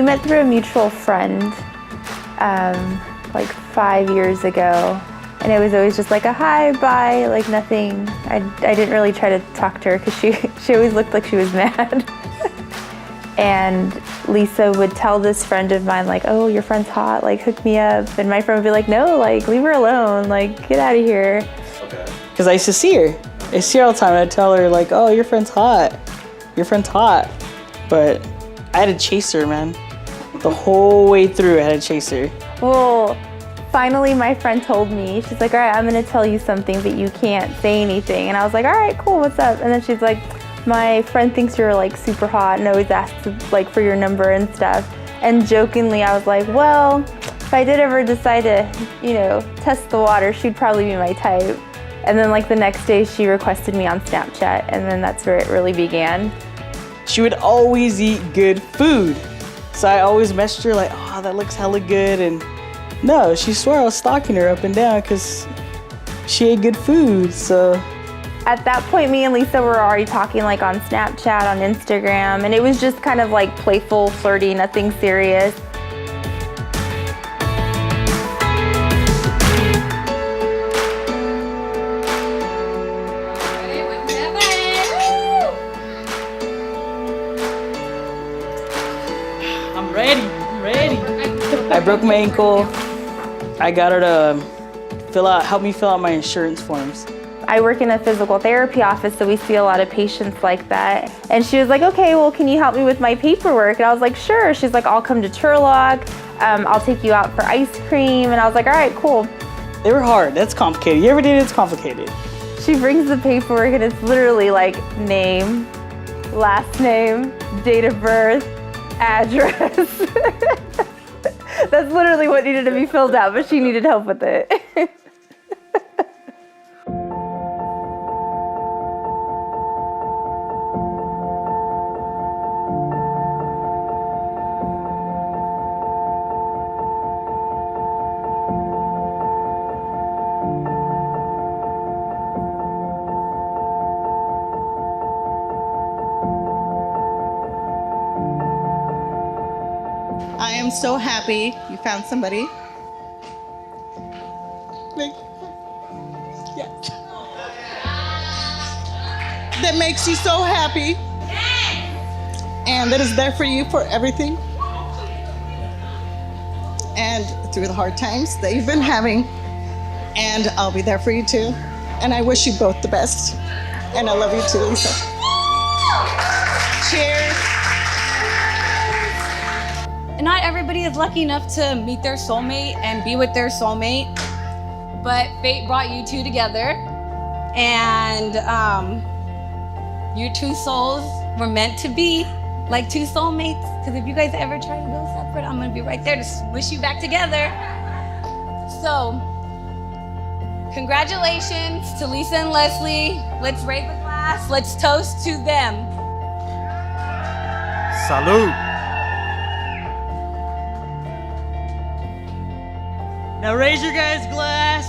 met through a mutual friend like 5 years ago. And it was always just like a hi, bye, like nothing. I didn't really try to talk to her because she always looked like she was mad. And Lisa would tell this friend of mine, like, oh, your friend's hot, like hook me up. And my friend would be like, no, like leave her alone, like get out of here. Okay. Because I used to see her. I see her all the time. I'd tell her like, oh, your friend's hot. Your friend's hot. But I had to chase her, man. The whole way through I had to chase her. Well, finally my friend told me, she's like, all right, I'm gonna tell you something, but you can't say anything. And I was like, all right, cool, what's up? And then she's like, my friend thinks you're like super hot and always asks like for your number and stuff. And jokingly, I was like, well, if I did ever decide to, you know, test the water, she'd probably be my type. And then like the next day she requested me on Snapchat, and then that's where it really began. She would always eat good food. So I always messaged her like, oh, that looks hella good. And no, she swore I was stalking her up and down because she ate good food, so. At that point, me and Lisa were already talking like on Snapchat, on Instagram, and it was just kind of like playful, flirty, nothing serious. I'm ready. I broke my ankle. I got her to help me fill out my insurance forms. I work in a physical therapy office, so we see a lot of patients like that. And she was like, okay, well, can you help me with my paperwork? And I was like, sure. She's like, I'll come to Turlock. I'll take you out for ice cream. And I was like, all right, cool. They were hard. That's complicated. You ever did it? It's complicated. She brings the paperwork, and it's literally like name, last name, date of birth, address. That's literally what needed to be filled out, but she needed help with it. I am so happy you found somebody. Yes. That makes you so happy. And that is there for you for everything. And through the hard times that you've been having. And I'll be there for you too. And I wish you both the best. And I love you too, Lisa. Cheers. Not everybody is lucky enough to meet their soulmate and be with their soulmate, but fate brought you two together, and your two souls were meant to be like two soulmates, because if you guys ever try to go separate, I'm gonna be right there to squish you back together. So, congratulations to Lisa and Leslie. Let's raise a glass, let's toast to them. Salud. Now raise your guys' glass.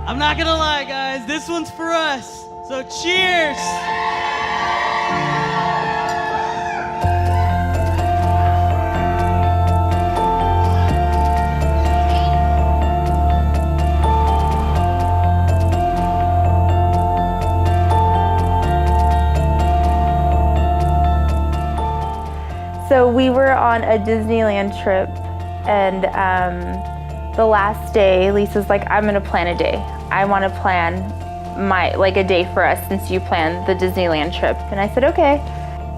I'm not gonna lie, guys, this one's for us. So cheers. So we were on a Disneyland trip, and the last day, Lisa's like, I'm gonna plan a day. I wanna plan a day for us since you planned the Disneyland trip. And I said, okay.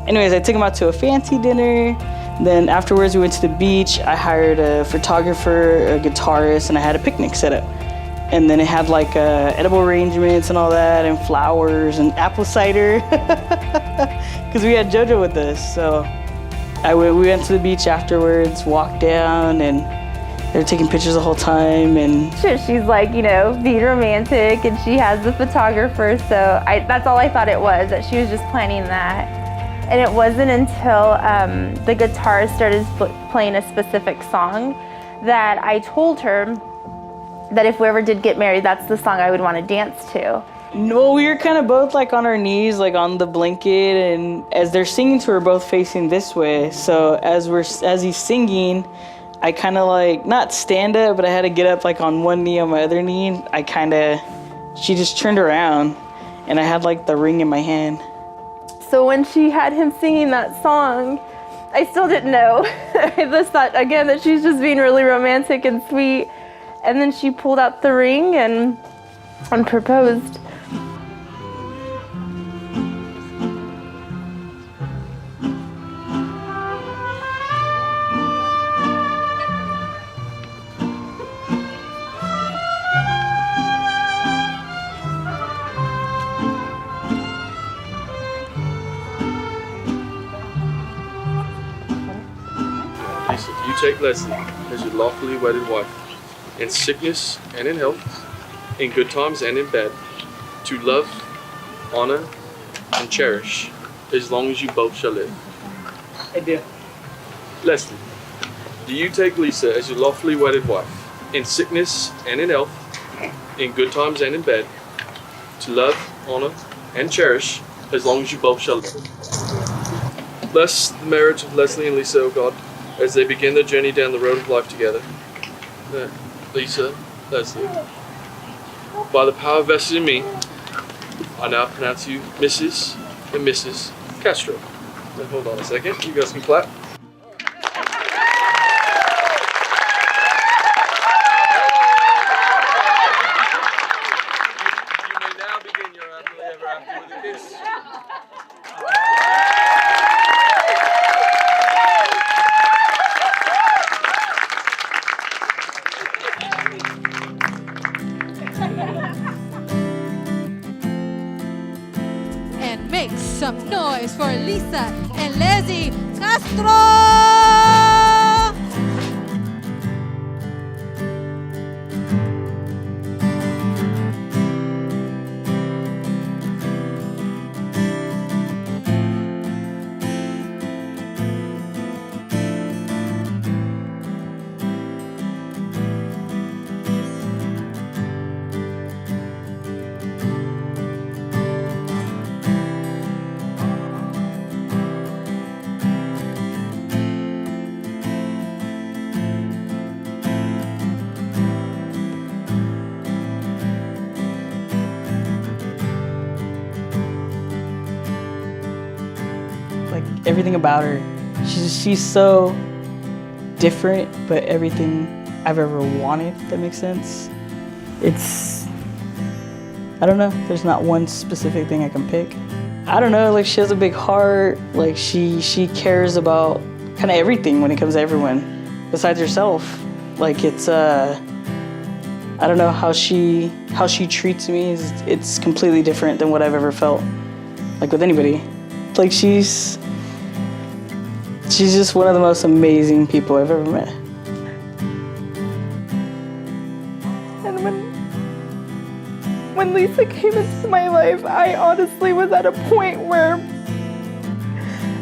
Anyways, I took him out to a fancy dinner. Then afterwards we went to the beach. I hired a photographer, a guitarist, and I had a picnic set up. And then it had like edible arrangements and all that, and flowers and apple cider. Because we had JoJo with us, so. We went to the beach afterwards, walked down, and they were taking pictures the whole time. And she's like, you know, being romantic, and she has the photographer, so that's all I thought it was, that she was just planning that. And it wasn't until the guitarist started playing a specific song that I told her that if we ever did get married, that's the song I would want to dance to. No, we were kind of both like on our knees, like on the blanket, and as they're singing to her, both facing this way. So as he's singing, I kind of like not stand up, but I had to get up like on one knee on my other knee. She just turned around, and I had like the ring in my hand. So when she had him singing that song, I still didn't know. I just thought again that she's just being really romantic and sweet, and then she pulled out the ring and proposed. Lisa, do you take Leslie as your lawfully wedded wife, in sickness and in health, in good times and in bad, to love, honor, and cherish, as long as you both shall live? I do. Leslie, do you take Lisa as your lawfully wedded wife, in sickness and in health, in good times and in bad, to love, honor, and cherish, as long as you both shall live? Bless the marriage of Leslie and Lisa, O God, as they begin their journey down the road of life together. Lisa, Leslie, by the power vested in me, I now pronounce you Mrs. and Mrs. Castro. Now hold on a second, you guys can clap. You may now begin your happily ever after with a kiss. And make some noise for Lisa and Leslie Castro! Like everything about her, she's so different, but everything I've ever wanted, if that makes sense. I don't know, there's not one specific thing I can pick. I don't know, like she has a big heart, like she cares about kind of everything when it comes to everyone besides herself. Like I don't know, how she treats me it's completely different than what I've ever felt like with anybody. Like she's just one of the most amazing people I've ever met. And when Lisa came into my life, I honestly was at a point where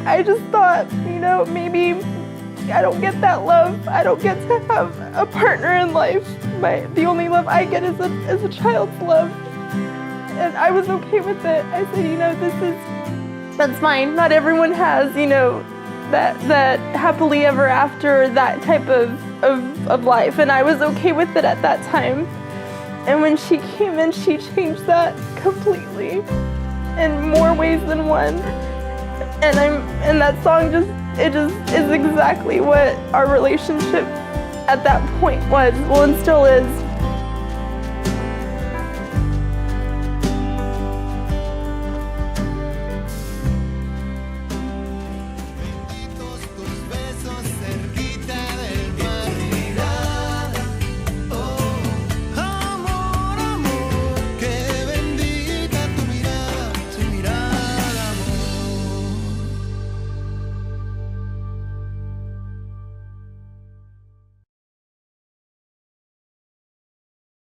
I just thought, maybe I don't get that love. I don't get to have a partner in life. The only love I get is a child's love. And I was okay with it. I said, that's fine. Not everyone has, that happily ever after, that type of life. And I was okay with it at that time. And when she came in, she changed that completely in more ways than one. And that song just is exactly what our relationship at that point was, well, and still is.